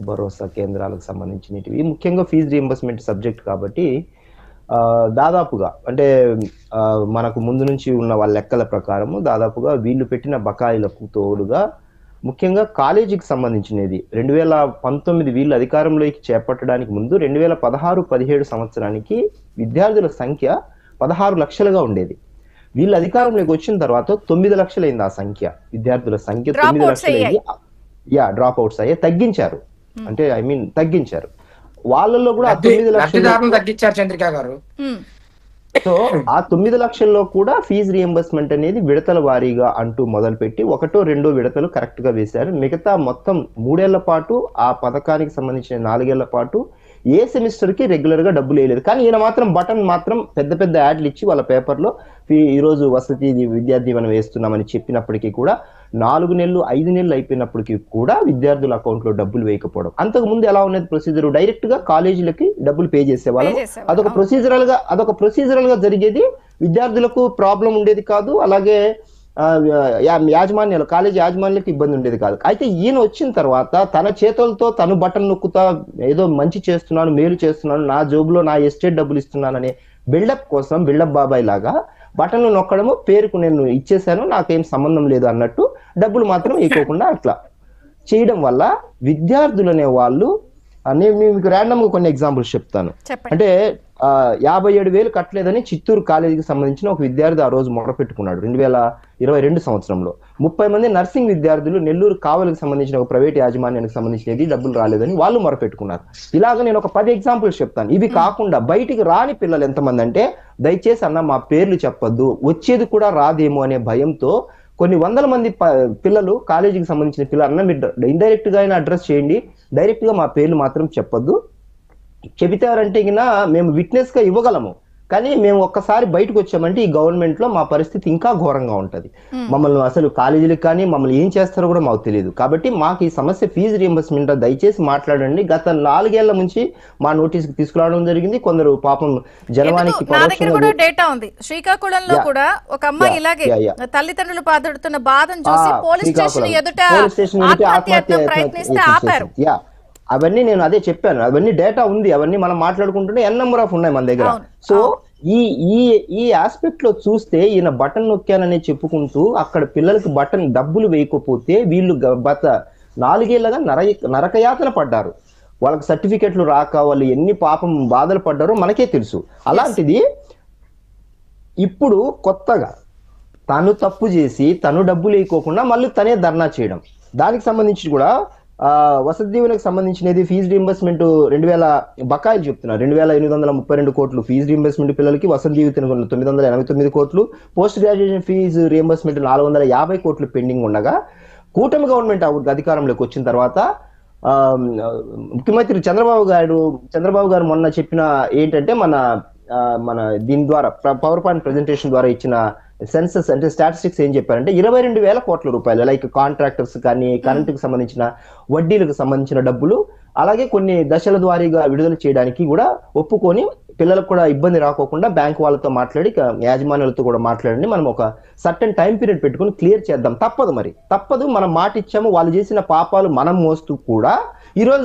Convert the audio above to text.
భరోసా కేంద్రాలకు సంబంధించినవి ముఖ్యంగా ఫీజు రీయింబర్స్మెంట్ సబ్జెక్ట్ కాబట్టి దాదాపుగా అంటే మనకు ముందు నుంచి ఉన్న వాళ్ళ లెక్కల ప్రకారము దాదాపుగా వీళ్ళు పెట్టిన బకాయిలకు తోడుగా ముఖ్యంగా కాలేజీకి సంబంధించినది 2019 వీళ్ళు అధికారంలోకి చేపట్టడానికి ముందు 2016-17 సంవత్సరానికి విద్యార్థుల సంఖ్య 16 లక్షలుగా ఉండేది. వీళ్ళు అధికారంలోకి వచ్చిన తర్వాత 9 లక్షలైంది ఆ సంఖ్య. విద్యార్థుల సంఖ్య 9 లక్షలైంది. డ్రాప్ అవుట్స్ అయ్యే తగ్గించారు. అంటే తగ్గించారు. వాళ్ళల్లో కూడా 9 లక్షలు తగ్గించారు చంద్రిక గారు. సో ఆ 9 లక్షల్లో కూడా ఫీజు రీయింబర్స్మెంట్ అనేది విడతల వారీగా అంటూ మొదలుపెట్టి 1-2 విడతలు కరెక్ట్ గా వేశారు. మిగతా మొత్తం 3 ఏళ్ల పాటు ఆ పథకానికి సంబంధించిన 4 ఏళ్ల పాటు ఏ సెమిస్టర్ కి రెగ్యులర్ గా డబ్బులు వేయలేదు. కానీ ఈయన మాత్రం బటన్ మాత్రం పెద్ద పెద్ద యాడ్లు ఇచ్చి వాళ్ళ పేపర్లో ఈ రోజు వసతి విద్యార్థి మనం వేస్తున్నామని చెప్పినప్పటికీ కూడా 4 నెలలు 5 నెలలు అయిపోయినప్పటికీ కూడా విద్యార్థుల అకౌంట్ లో డబ్బులు వేయకపోవడం. అంతకు ముందు ఎలా ఉన్నది ప్రొసీజర్, డైరెక్ట్ గా కాలేజీలకి డబ్బులు పే చేసేవాళ్ళం. అదొక ప్రొసీజరల్ గా జరిగేది. విద్యార్థులకు ప్రాబ్లం ఉండేది కాదు. అలాగే యాజమాన్యాలు కాలేజీ యాజమాన్యాలకు ఇబ్బంది ఉండేది కాదు. అయితే ఈయన వచ్చిన తర్వాత తన చేతులతో తను బటన్ నొక్కుతా ఏదో మంచి చేస్తున్నాను, మేలు చేస్తున్నాను, నా జోబులో నా ఎస్టేట్ డబ్బులు ఇస్తున్నాననే బిల్డప్ కోసం బిల్డప్ బాబాయ్ లాగా బటన్లు నొక్కడము, పేరుకు నేను ఇచ్చేసాను నాకేం సంబంధం లేదు అన్నట్టు డబ్బులు మాత్రం ఇవ్వకుండా అట్లా చేయడం వల్ల విద్యార్థులు అనే వాళ్ళు, నేను మీకు ర్యాండమ్ గా కొన్ని ఎగ్జాంపుల్స్ చెప్తాను. అంటే 57,000 కట్టలేదని చిత్తూరు కాలేజీకి సంబంధించిన ఒక విద్యార్థి ఆ రోజు మొదలు పెట్టుకున్నాడు 2022 సంవత్సరంలో. 30 మంది నర్సింగ్ విద్యార్థులు నెల్లూరు కావలికి సంబంధించిన ఒక ప్రైవేట్ యాజమాన్యానికి సంబంధించినది డబ్బులు రాలేదని వాళ్ళు మొరపెట్టుకున్నారు. ఇలాగ నేను ఒక 10 ఎగ్జాంపుల్స్ చెప్తాను. ఇవి కాకుండా బయటికి రాని పిల్లలు ఎంతమంది అంటే, దయచేసి అన్న మా పేర్లు చెప్పొద్దు, వచ్చేది కూడా రాదేమో అనే భయంతో కొన్ని వందల మంది పిల్లలు కాలేజీకి సంబంధించిన పిల్లలు అన్న మీరు ఇండైరెక్ట్ గా అయినా అడ్రస్ చేయండి, డైరెక్ట్ గా మా పేర్లు మాత్రం చెప్పొద్దు, చెబితారంటే మేము విట్నెస్ గా ఇవ్వగలము, కానీ మేము ఒక్కసారి బయటకు వచ్చామంటే ఈ గవర్నమెంట్ లో మా పరిస్థితి ఇంకా ఘోరంగా ఉంటది. మమ్మల్ని అసలు కాలేజీలకు కానీ మమ్మల్ని ఏం చేస్తారో కూడా మాకు తెలియదు. కాబట్టి మాకు ఈ సమస్య ఫీజు రీయింబర్స్మెంట్ దయచేసి మాట్లాడండి. గత 4 ఏళ్ల నుంచి మా నోటీస్కి తీసుకురావడం జరిగింది. కొందరు పాపం జనవానికి డేటా ఉంది. శ్రీకాకుళంలో కూడా ఒక అమ్మాయి ఇలాగే తల్లిదండ్రులు బాధపడుతున్న బాధను చూసి పోలీస్ స్టేషన్ ఎదుట ఆత్మహత్యకు ప్రయత్నిస్తే ఆపారు. అవన్నీ నేను అదే చెప్పాను, అవన్నీ డేటా ఉంది, అవన్నీ మనం మాట్లాడుకుంటుంటే ఎన్ నెంబర్ ఆఫ్ ఉన్నాయి మన దగ్గర. సో ఈ ఆస్పెక్ట్ లో చూస్తే ఈయన బటన్ నొక్కానని చెప్పుకుంటూ అక్కడ పిల్లలకి బటన్ డబ్బులు వేయకపోతే వీళ్ళు గత 4 ఏళ్లుగా నరకయాతన పడ్డారు. వాళ్ళకి సర్టిఫికెట్లు రాక వాళ్ళు ఎన్ని పాపం బాధలు పడ్డారో మనకే తెలుసు. అలాంటిది ఇప్పుడు కొత్తగా తను తప్పు చేసి తను డబ్బులు వేయకోకుండా మళ్ళీ తనే ధర్నా చేయడం, దానికి సంబంధించి కూడా వసతి దీవెనకు సంబంధించినది ఫీజు రీయింబర్స్మెంట్ 2000 బకాయిలు చెప్తున్నారు. 2,832 కోట్లు ఫీజు రీయింబర్స్మెంట్ పిల్లలకి, వసతి దీవెన 989 కోట్లు, పోస్ట్ గ్రాడ్యుయేషన్ ఫీజు రీయింబర్స్మెంట్ 450 కోట్లు పెండింగ్ ఉండగా కూటమి గవర్నమెంట్ అధికారంలోకి వచ్చిన తర్వాత ముఖ్యమంత్రి చంద్రబాబు గారు మొన్న చెప్పిన ఏంటంటే మన దీని ద్వారా పవర్ పాయింట్ ప్రెజెంటేషన్ ద్వారా ఇచ్చిన సెన్సస్ అంటే స్టాటిస్టిక్స్ ఏం చెప్పారంటే 22,000 కోట్ల రూపాయలు లైక్ కాంట్రాక్టర్స్ కానీ కరెంటుకు సంబంధించిన వడ్డీలకు సంబంధించిన డబ్బులు, అలాగే కొన్ని దశల ద్వారీగా విడుదల చేయడానికి కూడా ఒప్పుకొని పిల్లలకు కూడా ఇబ్బంది రాకోకుండా బ్యాంక్ వాళ్ళతో మాట్లాడి యాజమాన్యాలతో కూడా మాట్లాడండి, మనం ఒక సర్టెన్ టైం పీరియడ్ పెట్టుకుని క్లియర్ చేద్దాం. తప్పదు, మనం మాట ఇచ్చాము, వాళ్ళు చేసిన పాపాలు మనం మోస్తూ కూడా ఈరోజు